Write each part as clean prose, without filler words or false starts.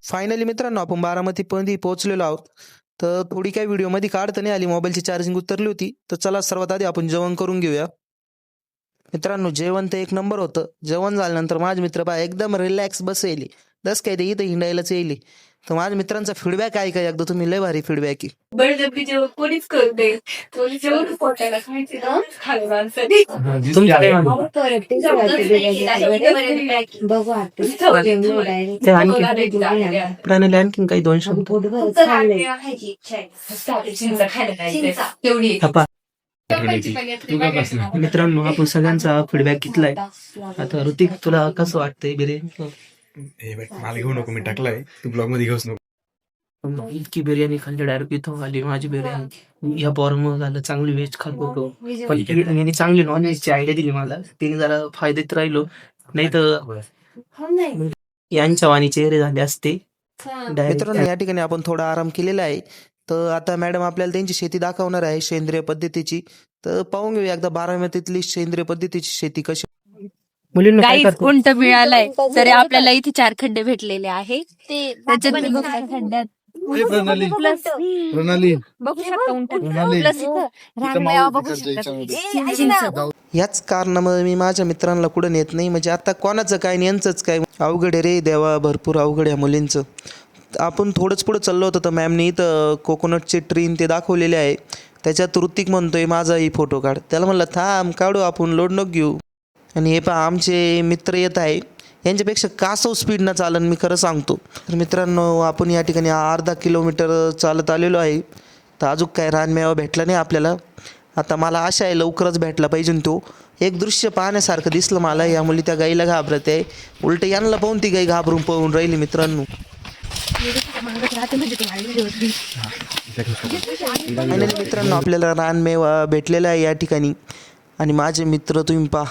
Finally मित्रांनो आपण बारामतीपर्यंत पोहोचलेलो आहोत. तर थोडी काही व्हिडिओमध्ये काढता नाही आली, मोबाईलची चार्जिंग उतरली होती. तर चला सर्वात आधी आपण जेवण करून घेऊया. मित्रांनो जेवण तर एक नंबर होतं. जेवण झाल्यानंतर माझे मित्र बा एकदम रिलॅक्स बसले. जस काय ते इथं हिंडायलाच येईल. तर माझ्या मित्रांचा फीडबॅक आहे का एकदा तुम्ही, लय भारी फीडबॅक आहे. बळजबरी जेवण कोणीच करत नाही. कोणी जेवण पोटाला खायचे ना खाल्लं माणसाने. तुमचं काय म्हणणं? ते प्राण्याला आणखीन काही 2 शब्द तेवढी थापा. मित्रांनो आपण सगळ्यांचा फीडबॅक घेतलाय. आता ऋतिक तुला कसं वाटतंय बिर्याणी? मला घेऊ नको, मी टाकलाय, तू ब्लॉग मध्ये घेऊच नको. इतकी बिर्याणी खाल्ली डायरेक्ट इथं आली माझी बिर्याणी. या फॉर्म झालं चांगली व्हेज खात होतो, पण यांनी चांगली नॉन व्हेजची आयडिया दिली मला. तिने जरा फायदेत राहिलो, नाही तर यांच्या वाणी चेहरे झाले असते. मित्रांनो या ठिकाणी आपण थोडा आराम केलेला आहे. तर आता मॅडम आपल्याला त्यांची शेती दाखवणार आहे सेंद्रिय पद्धतीची. तर पाहून घेऊया एकदा बारामतीतली सेंद्रिय पद्धतीची शेती कशी. मुलींना काय गाईस करतो? उंट मिळालाय तरी आपल्याला इथे 4 खड्डे भेटलेले आहे. त्याच्यात खड्ड्यात प्रणाली बघू शकता उंट प्लस इथं रानमेवा बघू शकता. याच कारणामुळे मी माझ्या मित्रांना कुठं नेत नाही. म्हणजे आता कोणाचं काय आणि यांचंच काय, अवघड आहे रे देवा, भरपूर अवघड आहे मुलींचं. आपण थोडंच पुढं चाललो होतो तर मॅमने इथं कोकोनटचे ट्रीन ते दाखवलेले आहे. त्याच्यात ऋतिक म्हणतोय माझाही फोटो काढ. त्याला म्हणलं थांब काढू आपण, लोड नको घेऊ. आणि हे पहा आमचे मित्र येत आहे, यांच्यापेक्षा कासव स्पीडनं चालन मी खरं सांगतो. तर मित्रांनो आपण या ठिकाणी अर्धा किलोमीटर चालत आलेलो आहे. तर अजून काय रानमेवा भेटला नाही आपल्याला. आता मला आशा आहे लवकरच भेटला पाहिजे. तो एक दृश्य पाहण्यासारखं दिसलं मला. या मुली त्या गाईला घाबरत आहे, उलट यांना पाहून ती गाई घाबरून पळून राहिली. मित्रांनो मित्रांनो आपल्याला रानमेवा भेटलेला आहे या ठिकाणी. आणि माझे मित्र तुम्ही पहा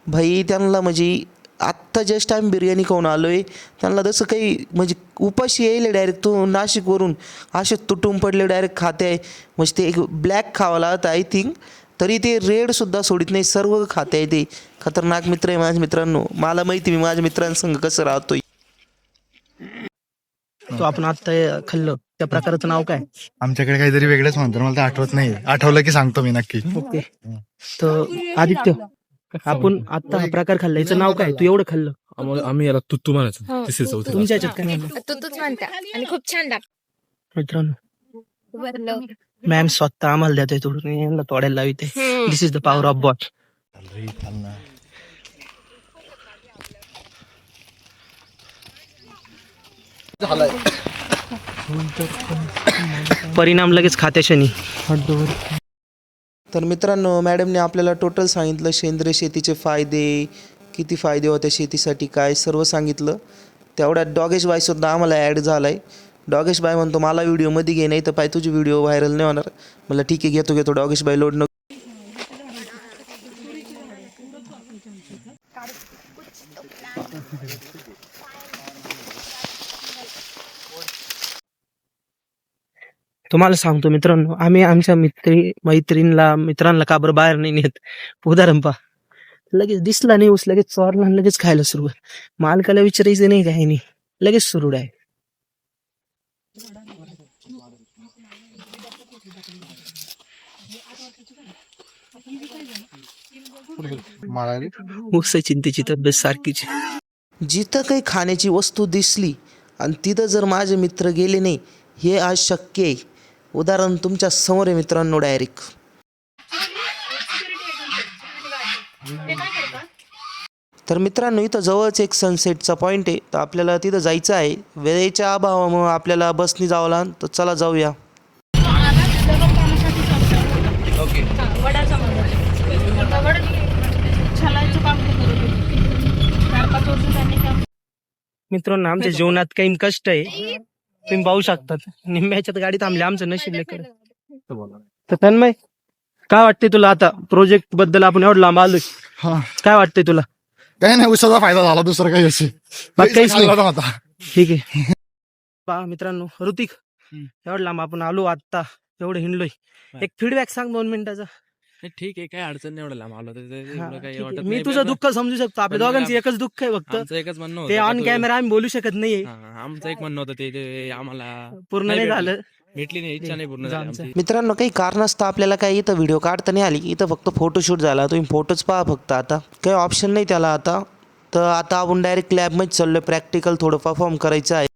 भाई, त्यांना म्हणजे आत्ता जस्ट आम्ही बिर्याणी खाऊन आलो आहे. त्यांना तसं काही म्हणजे उपाशी येईल डायरेक्ट. तो नाशिकवरून असे तुटून पडले डायरेक्ट खाते आहे. म्हणजे ते एक ब्लॅक खावं लागतं आय थिंक, तरी ते रेडसुद्धा सोडित नाही, सर्व खाते आहे. ते खतरनाक मित्र आहे माझ्या मित्रांनो. मला माहिती मी माझ्या मित्रांसंग कसं राहतोय. तो आपण आत्ता खाल्लं त्या प्रकाराचं नाव काय? आमच्याकडे काहीतरी वेगळंच म्हणतात, मला तर आठवत नाही. आठवलं की सांगतो मी नक्की. ओके. तर आदित्य आपण आत्ता हा प्रकार खाल्ला, याचं नाव काय? तू एवढं खाल्लं. आम्ही याला तुत्तू म्हणायचो. तुमच्या ह्याच्यात काय म्हणलं? तूच म्हणता आणि खूप छान लागतं. मित्रांनो मॅम स्वतः आम्हाला देतोय तोडून, यांना तोडायला लाविते. This is the power of bot. परिणाम लगेच खात्याशनी. तर मित्रांनो मॅडमने आपल्याला टोटल सांगितलं सेंद्रिय शेतीचे फायदे, किती फायदे होते शेतीसाठी, काय सर्व सांगितलं. तेवढ्यात डॉगेश बाईसुद्धा आम्हाला ॲड झाला आहे. डॉगेश बाई म्हणतो मला व्हिडिओमध्ये घे, नाही तर पाय तुझी व्हिडिओ व्हायरल नाही होणार. मला ठीक आहे घेतो. डॉगेश बाई लोड नको. तुम्हाला सांगतो मित्रांनो, आम्ही आमच्या मित्रांना का बरं बाहेर नाही नेत. उदाहरण पहा, लगेच दिसला नाही ऊस लगेच चोरला, लगेच खायला सुरुवात. मालकाला विचारायचं नाही काही नाही, लगेच सुरू आहे. ऊसाची त्याची तब्येत सारखीच. जिथं काही खाण्याची वस्तू दिसली आणि तिथं जर माझे मित्र गेले नाही, हे आज शक्य आहे. उदाहरण तुमच्या समोर आहे मित्रांनो डायरेक्ट. तर मित्रांनो इथं जवळच एक सनसेटचा पॉईंट आहे, तर आपल्याला तिथं जायचं आहे. वेळेच्या अभावामुळे आपल्याला बसनी जावं लागेल, तर चला जाऊया. मित्रांनो आमच्या जीवनात काही कष्ट आहे, तुम्ही पाहू शकतात. निम्म्याच्यात गाडी थांबली, आमचं नशीब लेकर. तर तन्मय काय वाटतंय तुला आता प्रोजेक्ट बद्दल? आपण एवढं लांब आलोय, काय वाटतंय तुला? काही नाही, उसाचा फायदा झाला, दुसरं काही असे काहीच नाही. आता ठीक आहे. पहा मित्रांनो, ऋतिक एवढं लांब आपण आलो, आता एवढं हिंडलोय. एक फीडबॅक सांग 2 मिनिटाचा. नाही, ठीक आहे, काही अडचण नाही, एवढं लांब आलो तर ते हा, एवढं काही ठीक वाटत आहे. नाही. मी तुझं पण दुःख समजू शकतो. आपल्या पण मग दोघांचं एकच दुःख आहे फक्त. आमचं एकच म्हणणं ते होतं ऑन का कॅमेरा आम्ही बोलू शकत नाहीये. आमचं एक म्हणणं होतं ते आम्हाला पूर्ण नाही भेटलं. झालं. भेटली नाही, इच्छा नाही पूर्ण झाली आमचं. आमची. मित्रांनो काही कारणास्तव आपल्याला काही इथं व्हिडिओ काढता नाही आली. इथं फक्त फोटोशूट झाला. तुम्ही फोटोच पहा फक्त. आता काही ऑप्शन नाही त्याला आता. तर आता आपण डायरेक्ट लॅबमध्ये चाललो. प्रॅक्टिकल थोडं परफॉर्म करायचं आहे.